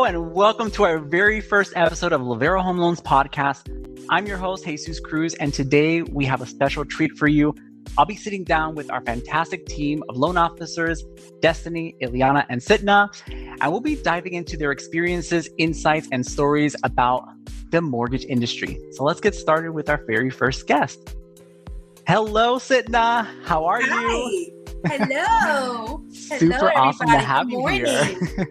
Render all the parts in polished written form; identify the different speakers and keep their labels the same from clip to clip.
Speaker 1: and welcome to our very first episode of Lavera Home Loans Podcast. I'm your host, Jesus Cruz, and today we have a special treat for you. I'll be sitting down with our fantastic team of loan officers, Destiny, Ileana, and Sitna, and we'll be diving into their experiences, insights, and stories about the mortgage industry. So let's get started with our very first guest. Hello, Sitna. How are you?
Speaker 2: Hello.
Speaker 1: Super
Speaker 2: Hello,
Speaker 1: awesome to
Speaker 2: everybody.
Speaker 1: have
Speaker 2: Good
Speaker 1: you
Speaker 2: morning.
Speaker 1: here.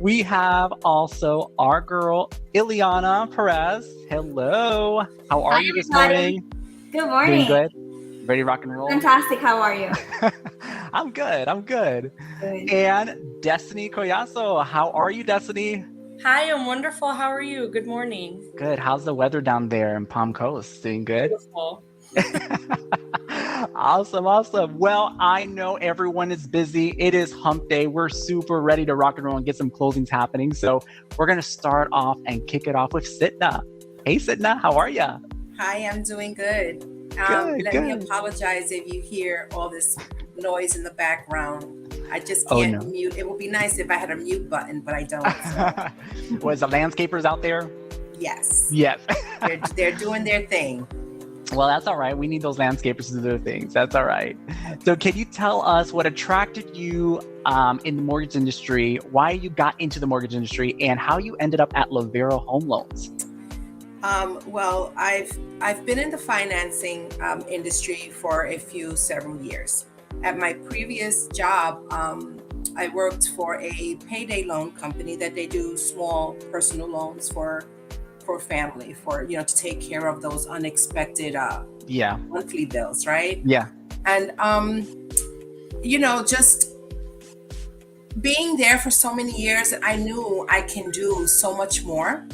Speaker 1: We have also our girl, Ileana Perez. Hello. How are
Speaker 3: Hi,
Speaker 1: you this
Speaker 3: everybody.
Speaker 1: morning?
Speaker 3: Good morning.
Speaker 1: Doing good? Ready to rock and roll?
Speaker 3: Fantastic. How are you?
Speaker 1: I'm good.
Speaker 3: Good.
Speaker 1: And Destiny Collazo. How are you, Destiny?
Speaker 2: Hi, I'm wonderful. How are you? Good morning.
Speaker 1: Good. How's the weather down there in Palm Coast? Doing good?
Speaker 2: Beautiful.
Speaker 1: Awesome. Well, I know everyone is busy. It is hump day. We're super ready to rock and roll and get some closings happening. So we're going to start off and kick it off with Sitna. Hey, Sitna, how are you?
Speaker 4: Hi, I'm doing good. Let me apologize if you hear all this noise in the background. I just can't mute. It would be nice if I had a mute button, but I don't. So.
Speaker 1: Was the landscapers out there?
Speaker 4: Yes.
Speaker 1: Yes.
Speaker 4: They're doing their thing.
Speaker 1: Well, that's all right. We need those landscapers to do their things. That's all right. So can you tell us what attracted you in the mortgage industry, why you got into the mortgage industry, and how you ended up at Lavera Home Loans?
Speaker 4: Well, I've been in the financing industry for several years. At my previous job, I worked for a payday loan company that they do small personal loans for family, to take care of those unexpected monthly bills, right?
Speaker 1: Yeah.
Speaker 4: And just being there for so many years, I knew I can do so much more.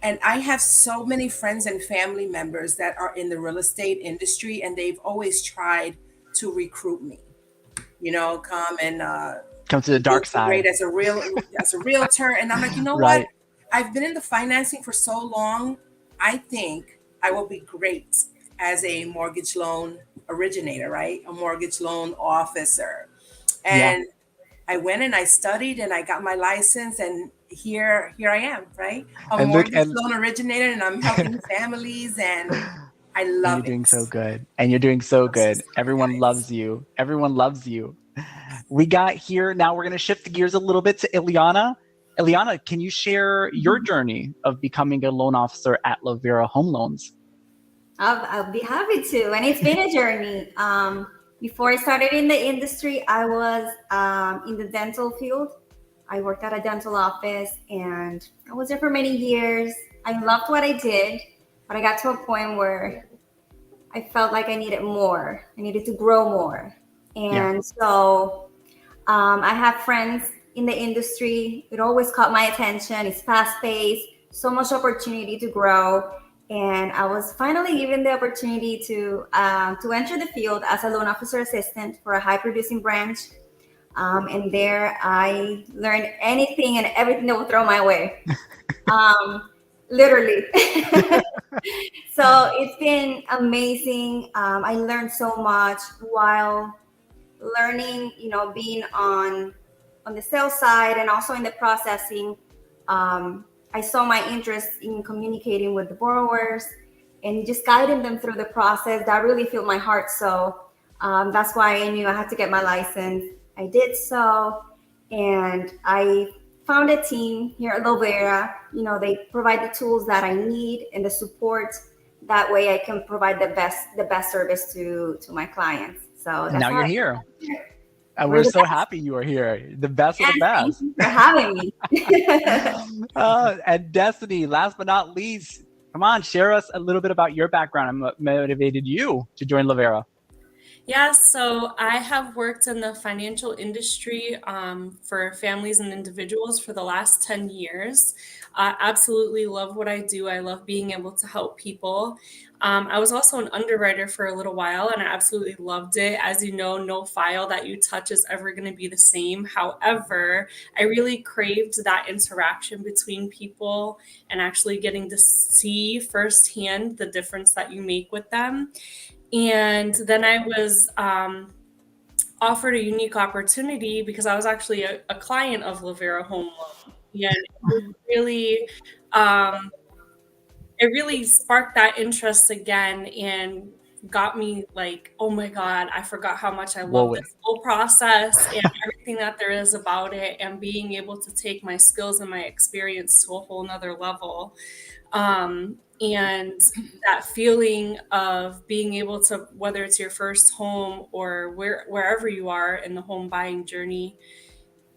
Speaker 4: And I have so many friends and family members that are in the real estate industry, and they've always tried to recruit me, come
Speaker 1: to the dark side.
Speaker 4: Great as a realtor. And I'm like, you know
Speaker 1: right.
Speaker 4: what? I've been in the financing for so long. I think I will be great as a mortgage loan originator, right? A mortgage loan officer. And I went and I studied and I got my license, and here I am, right? A mortgage loan originator, and I'm helping families, and I love it.
Speaker 1: You're doing so good. And you're doing so good. Everyone loves you. Everyone loves you. We got here. Now we're going to shift the gears a little bit to Ileana. Ileana, can you share your journey of becoming a loan officer at Lavera Home Loans?
Speaker 3: I'll be happy to. And it's been a journey. Before I started in the industry, I was in the dental field. I worked at a dental office, and I was there for many years. I loved what I did, but I got to a point where I felt like I needed more. I needed to grow more. And so I have friends in the industry. It always caught my attention. It's fast-paced, so much opportunity to grow. And I was finally given the opportunity to enter the field as a loan officer assistant for a high-producing branch. And there I learned anything and everything that would throw my way, literally. So it's been amazing. I learned so much while learning, being on the sales side and also in the processing. I saw my interest in communicating with the borrowers and just guiding them through the process. That really filled my heart. So that's why I knew I had to get my license. I did so, and I found a team here at Lavera. They provide the tools that I need and the support. That way I can provide the best service to my clients. So that's
Speaker 1: now you're here. And we're so happy you are here. The best of the best.
Speaker 3: Thank you for having me.
Speaker 1: And Destiny, last but not least, come on, share us a little bit about your background and what motivated you to join Lavera.
Speaker 2: Yeah, so I have worked in the financial industry for families and individuals for the last 10 years. I absolutely love what I do. I love being able to help people. I was also an underwriter for a little while, and I absolutely loved it. As you know, no file that you touch is ever going to be the same. However, I really craved that interaction between people and actually getting to see firsthand the difference that you make with them. And then I was offered a unique opportunity because I was actually a client of Lavera Home Loan. And really, it really sparked that interest again and got me like, oh my God, I forgot how much I love this whole process and everything that there is about it, and being able to take my skills and my experience to a whole nother level. And that feeling of being able to, whether it's your first home or wherever you are in the home buying journey,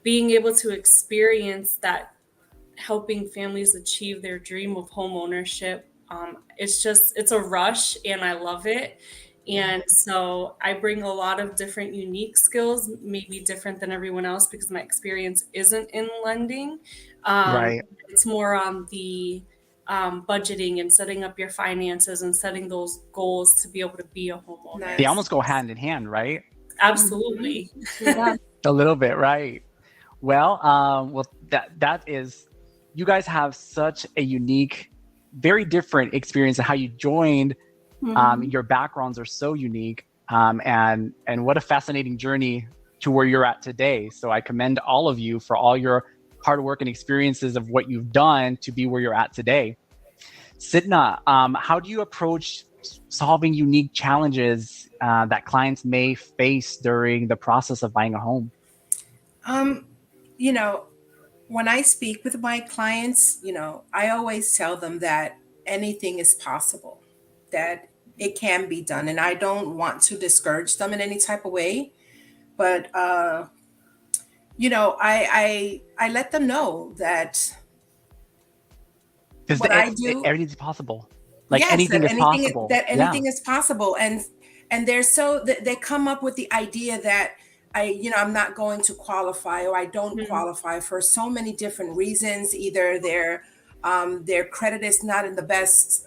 Speaker 2: being able to experience that, helping families achieve their dream of home ownership. It's a rush and I love it. And so I bring a lot of different unique skills, maybe different than everyone else because my experience isn't in lending.
Speaker 1: Right.
Speaker 2: It's more on the budgeting and setting up your finances and setting those goals to be able to be a homeowner.
Speaker 4: Nice.
Speaker 1: They almost go hand in hand, right?
Speaker 2: Absolutely.
Speaker 3: Yeah.
Speaker 1: A little bit, right? Well, that is, you guys have such a unique, very different experience of how you joined. Your backgrounds are so unique, and what a fascinating journey to where you're at today. So I commend all of you for all your hard work and experiences of what you've done to be where you're at today. Sidna, how do you approach solving unique challenges that clients may face during the process of buying a home?
Speaker 4: You know, when I speak with my clients, I always tell them that anything is possible, that it can be done. And I don't want to discourage them in any type of way. But, I let them know that what I do,
Speaker 1: everything's possible. Like
Speaker 4: yes,
Speaker 1: anything is possible.
Speaker 4: That anything is possible. And they come up with the idea that I'm not going to qualify, or I don't qualify for so many different reasons. Either their credit is not in the best,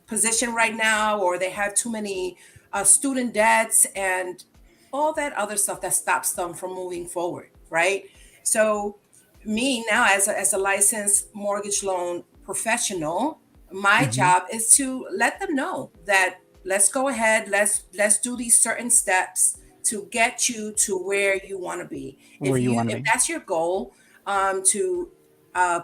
Speaker 4: position right now, or they have too many student debts and all that other stuff that stops them from moving forward, right? So me now, as a licensed mortgage loan professional, my job is to let them know that let's go ahead, let's do these certain steps to get you to where you want to be. If that's your goal, to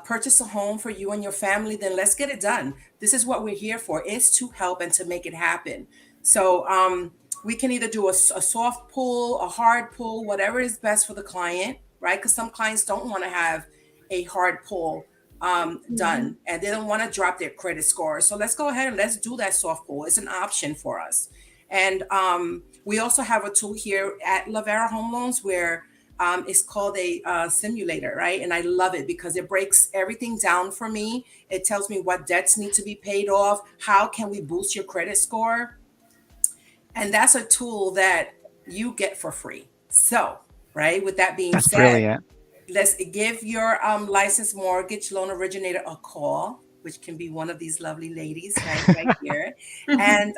Speaker 4: purchase a home for you and your family, then let's get it done. This is what we're here for, is to help and to make it happen. So we can either do a soft pull, a hard pull, whatever is best for the client, right? Because some clients don't want to have a hard pull done, and they don't want to drop their credit score. So let's go ahead and let's do that soft pull. It's an option for us. And we also have a tool here at Lavera Home Loans where it's called a simulator, right? And I love it because it breaks everything down for me. It tells me what debts need to be paid off. How can we boost your credit score? And that's a tool that you get for free. So, right, with that being said,
Speaker 1: brilliant.
Speaker 4: Let's give your licensed mortgage loan originator a call, which can be one of these lovely ladies right here, and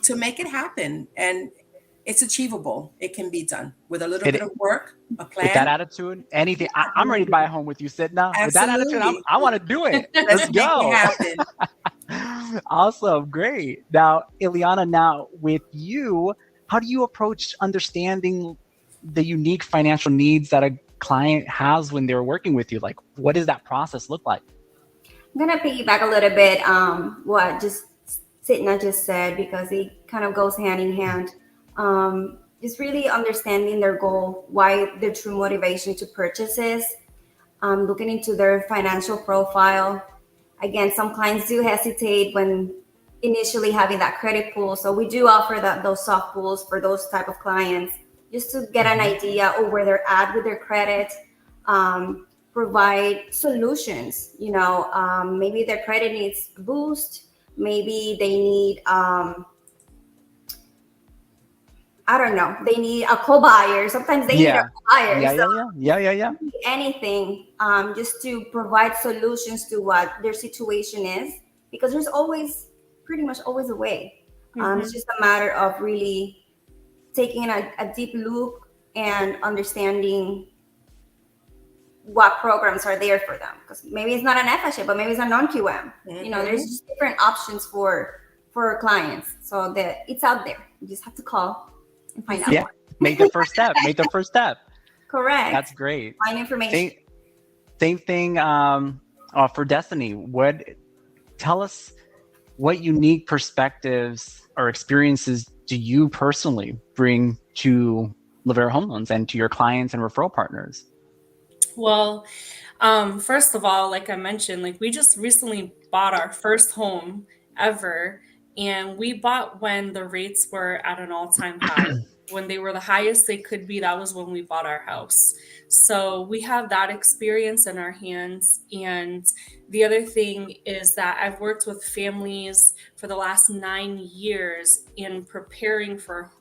Speaker 4: to make it happen. And it's achievable. It can be done with a little bit of work, a plan.
Speaker 1: With that attitude, anything. I'm ready to buy a home with you, Sidna.
Speaker 4: Absolutely.
Speaker 1: With that attitude, I want to do it. Let's go.
Speaker 4: Make it happen.
Speaker 1: Awesome. Great. Now, Ileana, now with you, how do you approach understanding the unique financial needs that a client has when they're working with you? Like, what does that process look like?
Speaker 3: I'm gonna piggyback a little bit what just Sidna just said, because it kind of goes hand in hand. Just really understanding their goal, why their true motivation to purchase is, looking into their financial profile. Again, some clients do hesitate when initially having that credit pool. So we do offer those soft pools for those type of clients, just to get an idea of where they're at with their credit, provide solutions. Maybe their credit needs a boost. Maybe they need, I don't know, they need a co-buyer. Sometimes they need a co-buyer.
Speaker 1: Yeah.
Speaker 3: Anything, just to provide solutions to what their situation is, because there's pretty much always a way. It's just a matter of really taking a deep look and understanding what programs are there for them. Because maybe it's not an FHA, but maybe it's a non-QM. There's just different options for clients. So it's out there. You just have to call and find out.
Speaker 1: Yeah, make the first step.
Speaker 3: Correct.
Speaker 1: That's great.
Speaker 3: Find information.
Speaker 1: Same thing for Destiny. Tell us what unique perspectives or experiences do you personally bring to Lavera Home Loans and to your clients and referral partners?
Speaker 2: Well, first of all, like I mentioned, like we just recently bought our first home ever, and we bought when the rates were at an all-time high. When they were the highest they could be, that was when we bought our house. So we have that experience in our hands. And the other thing is that I've worked with families for the last 9 years in preparing for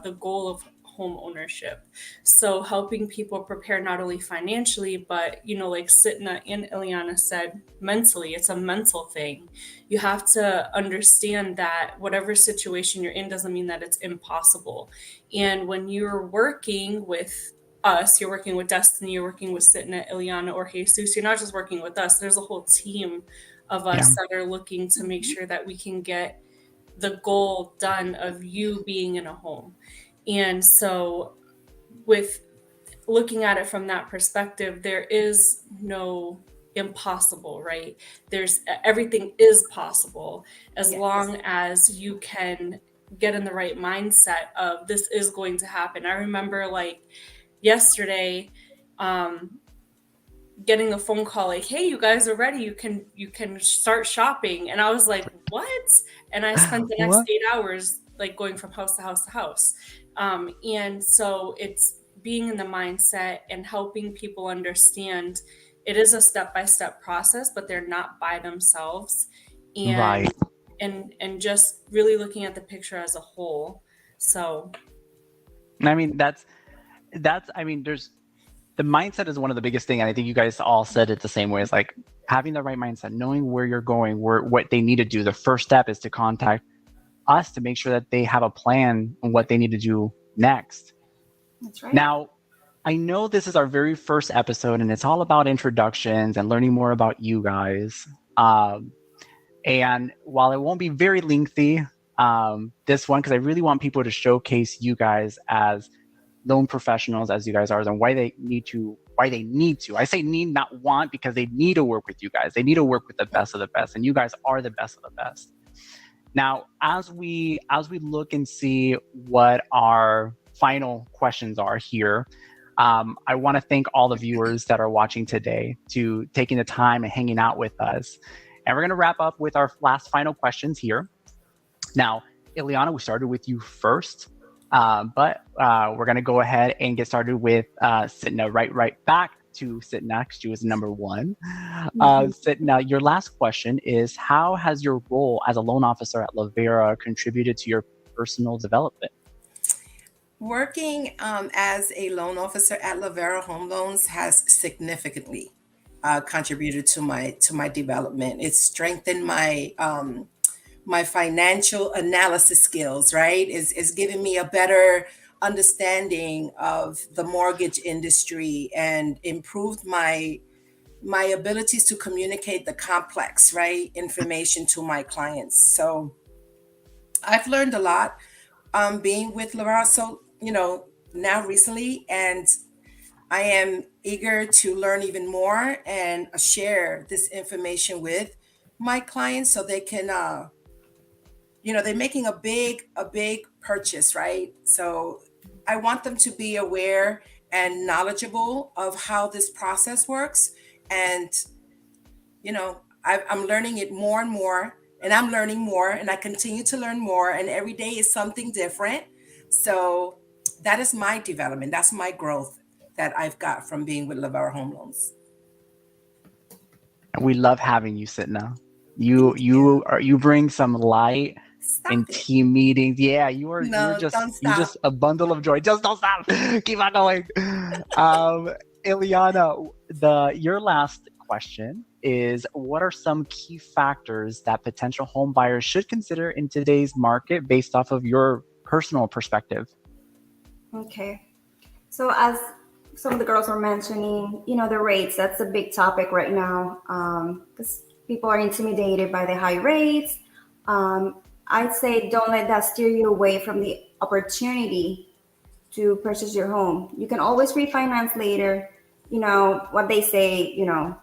Speaker 2: the goal of home ownership. So helping people prepare not only financially, but, like Sitna and Ileana said, mentally. It's a mental thing. You have to understand that whatever situation you're in doesn't mean that it's impossible. And when you're working with us, you're working with Destiny, you're working with Sitna, Ileana, or Jesus, you're not just working with us. There's a whole team of us that are looking to make sure that we can get the goal done of you being in a home. And so with looking at it from that perspective, there is no impossible, right? Everything is possible as long as you can get in the right mindset of this is going to happen. I remember like yesterday, getting a phone call like, hey, you guys are ready, you can start shopping. And I was like, what? And I spent the next 8 hours like going from house to house to house. And so it's being in the mindset and helping people understand it is a step-by-step process, but they're not by themselves. And and just really looking at the picture as a whole. So
Speaker 1: I mean, there's the mindset is one of the biggest things. And I think you guys all said it the same way. It's like having the right mindset, knowing where you're going, what they need to do. The first step is to contact us to make sure that they have a plan on what they need to do next.
Speaker 3: That's right.
Speaker 1: Now, I know this is our very first episode and it's all about introductions and learning more about you guys. And while it won't be very lengthy, this one, because I really want people to showcase you guys as loan professionals as you guys are and why they need to. I say need, not want, because they need to work with you guys. They need to work with the best of the best, and you guys are the best of the best. Now, as we look and see what our final questions are here, I want to thank all the viewers that are watching today to taking the time and hanging out with us. And we're going to wrap up with our last final questions here. Now, Ileana, we started with you first. But we're going to go ahead and get started with Sitna right back to Sitna, because she was number one. Sitna, your last question is, how has your role as a loan officer at Lavera contributed to your personal development?
Speaker 4: Working as a loan officer at Lavera Home Loans has significantly contributed to my development. It's strengthened my financial analysis skills, right? Is giving me a better understanding of the mortgage industry and improved my abilities to communicate the complex, right, information to my clients. So I've learned a lot being with Lavera. So, now recently, and I am eager to learn even more and share this information with my clients so they can they're making a big purchase, right? So I want them to be aware and knowledgeable of how this process works. And, I'm learning it more and more, and I'm learning more, and I continue to learn more. And every day is something different. So that is my development. That's my growth that I've got from being with Lavera Home Loans.
Speaker 1: We love having you, Sitna. You bring some light in team meetings. Yeah, you're just a bundle of joy. Just don't stop. Keep on going. Ileana, your last question is, what are some key factors that potential home buyers should consider in today's market based off of your personal perspective?
Speaker 3: Okay. So as some of the girls were mentioning, the rates, that's a big topic right now, because people are intimidated by the high rates. I'd say don't let that steer you away from the opportunity to purchase your home. You can always refinance later. You know what they say, you know,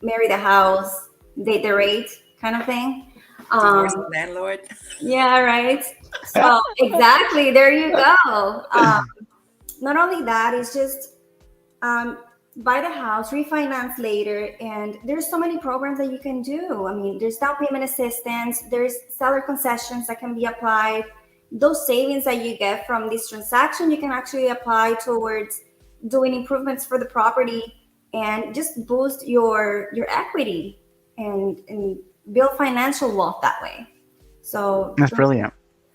Speaker 3: marry the house, date the rate kind of thing.
Speaker 4: Divorce the landlord.
Speaker 3: Yeah, right. So exactly, there you go. Not only that, it's just buy the house, refinance later, and there's so many programs that you can do. I mean, there's down payment assistance, there's seller concessions that can be applied. Those savings that you get from this transaction, you can actually apply towards doing improvements for the property and just boost your equity and build financial wealth that way. So
Speaker 1: That's brilliant.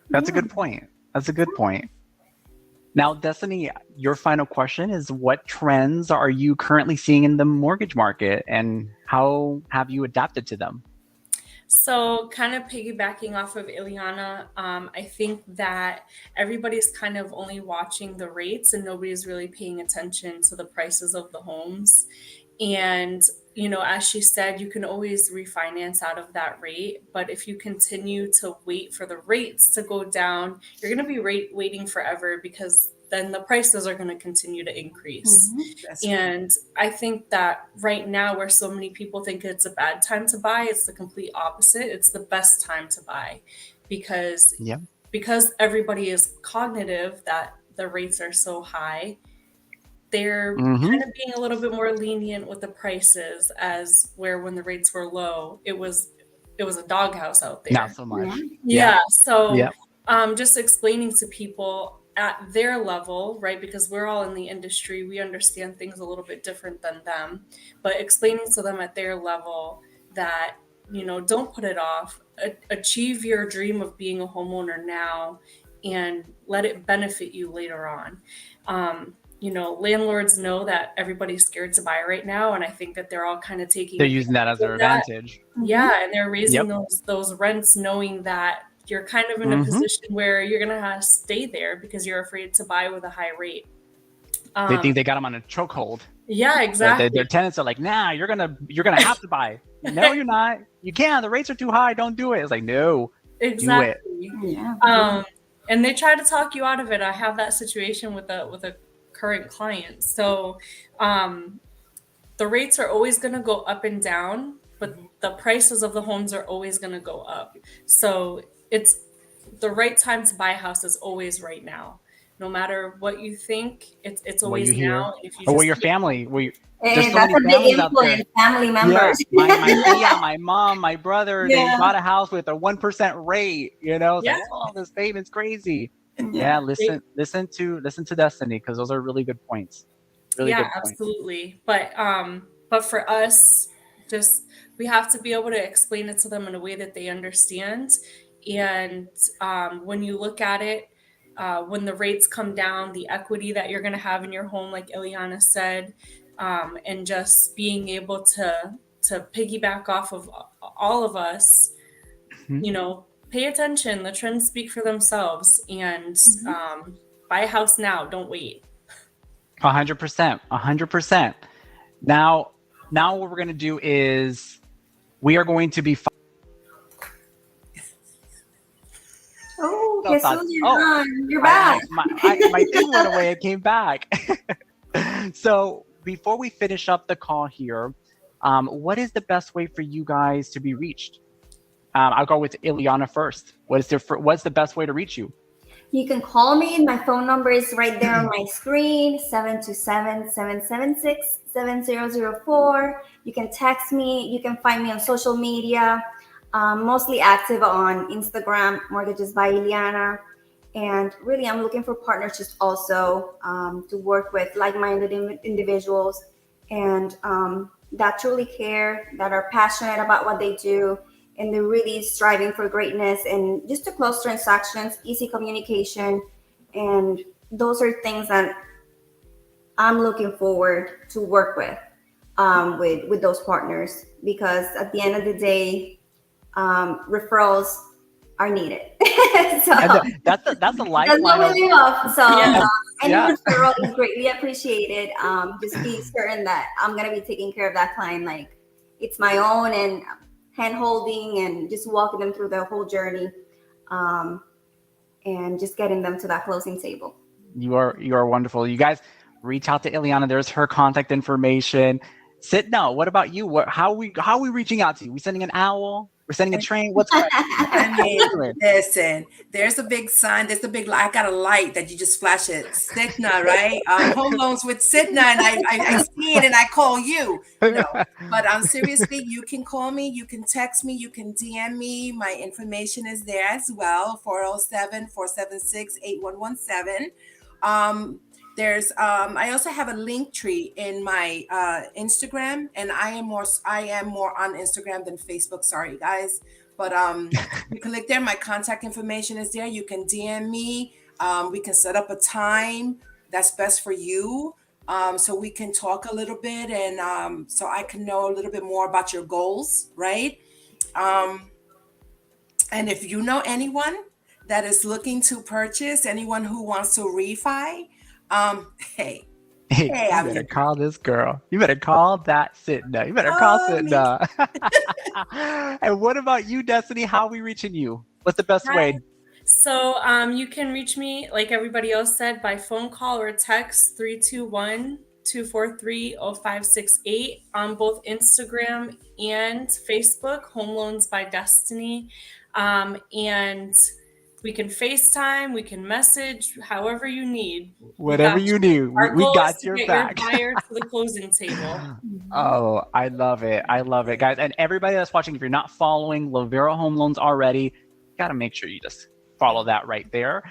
Speaker 1: That's a good point. That's a good point. Now, Destiny, your final question is, what trends are you currently seeing in the mortgage market and how have you adapted to them?
Speaker 2: So kind of piggybacking off of Ileana, I think that everybody's kind of only watching the rates and nobody's really paying attention to the prices of the homes. And, you know, as she said, you can always refinance out of that rate. But if you continue to wait for the rates to go down, you're going to be waiting forever, because then the prices are going to continue to increase. And I think that right now, where so many people think it's a bad time to buy, it's the complete opposite. It's the best time to buy, because everybody is cognitive that the rates are so high. They're kind of being a little bit more lenient with the prices, as where when the rates were low, it was a doghouse out there.
Speaker 1: Not so much.
Speaker 2: So just explaining to people at their level, right? Because we're all in the industry, we understand things a little bit different than them, but explaining to them at their level that, you know, don't put it off, achieve your dream of being a homeowner now and let it benefit you later on. You know, landlords know that everybody's scared to buy right now, and I think that they're all kind of
Speaker 1: they're using that as their advantage.
Speaker 2: Yeah, and they're raising those rents, knowing that you're kind of in a position where you're gonna have to stay there because you're afraid to buy with a high rate.
Speaker 1: They think they got them on a chokehold.
Speaker 2: Yeah, exactly.
Speaker 1: Their tenants are like, "Nah, you're gonna have to buy." No, you're not. You can't. The rates are too high. Don't do it. It's like, no,
Speaker 2: exactly.
Speaker 1: Do it.
Speaker 3: Yeah.
Speaker 2: And they try to talk you out of it. I have that situation with a current client. So the rates are always going to go up and down, but the prices of the homes are always going to go up. So it's the right time to buy a house is always right now. No matter what you think, it's always now. If you
Speaker 1: or what your family,
Speaker 3: there's so many families out there. Family members.
Speaker 1: Yeah, my mom, my brother, they bought a house with a 1% rate. You know, it's like, oh, this payment's crazy. Yeah, listen to Destiny, because those are really good points. Really good points.
Speaker 2: Absolutely. But for us, just we have to be able to explain it to them in a way that they understand. And when you look at it, when the rates come down, the equity that you're going to have in your home, like Ileana said, and just being able to piggyback off of all of us, you know, pay attention. The trends speak for themselves, and buy a house now. Don't wait.
Speaker 1: 100%. 100%. Now what we're going to do is we are going to be.
Speaker 3: Oh, Jesus, you're back.
Speaker 1: My thing went away. It came back. So before we finish up the call here, what is the best way for you guys to be reached? I'll go with Ileana first. What's the best way to reach you?
Speaker 3: You can call me. My phone number is right there on my screen, 727-776-7004. You can text me. You can find me on social media. Mostly active on Instagram, Mortgages by Ileana. And really, I'm looking for partnerships also to work with like-minded individuals and that truly care, that are passionate about what they do, and they're really striving for greatness and just to close transactions, easy communication. And those are things that I'm looking forward to work with those partners, because at the end of the day, referrals are needed. So
Speaker 1: that's a lifeline.
Speaker 3: That's what we love. So any referral is greatly appreciated. Just be certain that I'm going to be taking care of that client like it's my own, and hand holding and just walking them through the whole journey, and just getting them to that closing table.
Speaker 1: You are wonderful. You guys reach out to Ileana. There's her contact information. Sidna, what about you? How are we reaching out to you? We sending an owl? We're sending a train? What's going on?
Speaker 4: I mean, listen, there's a big sign. There's a big light. I got a light that you just flash it. Sidna, right? Home loans with Sidna, and I see it and I call you. No, but seriously, you can call me. You can text me. You can DM me. My information is there as well. 407-476-8117. There's I also have a link tree in my Instagram, and I am more on Instagram than Facebook. Sorry guys, but you can click there. My contact information is there. You can DM me. We can set up a time that's best for you, so we can talk a little bit, and so I can know a little bit more about your goals, right? And if you know anyone that is looking to purchase, anyone who wants to refi, hey,
Speaker 1: you better call this girl. You better call that Sidna. You better call Sidna. And what about you, Destiny? How are we reaching you? What's the best way?
Speaker 2: So you can reach me, like everybody else said, by phone call or text 321-243-0568 on both Instagram and Facebook, Home Loans by Destiny. And we can FaceTime, we can message, however you need.
Speaker 1: Whatever you need, we got your back.
Speaker 2: Your buyer to the closing table.
Speaker 1: Oh, I love it. I love it, guys. And everybody that's watching, if you're not following Lavera Home Loans already, you got to make sure you just follow that right there.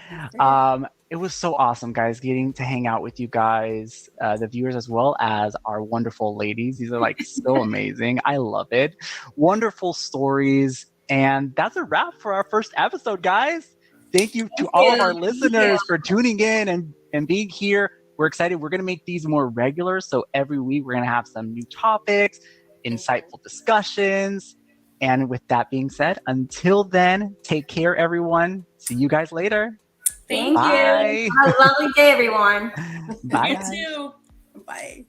Speaker 1: It was so awesome, guys, getting to hang out with you guys, the viewers, as well as our wonderful ladies. These are like so amazing. I love it. Wonderful stories. And that's a wrap for our first episode, guys. Thank you to all of our listeners for tuning in and being here. We're excited. We're going to make these more regular. So every week, we're going to have some new topics, insightful discussions. And with that being said, until then, take care, everyone. See you guys later.
Speaker 3: Thank you. Have a lovely day, everyone.
Speaker 1: Bye.
Speaker 2: You too.
Speaker 4: Bye.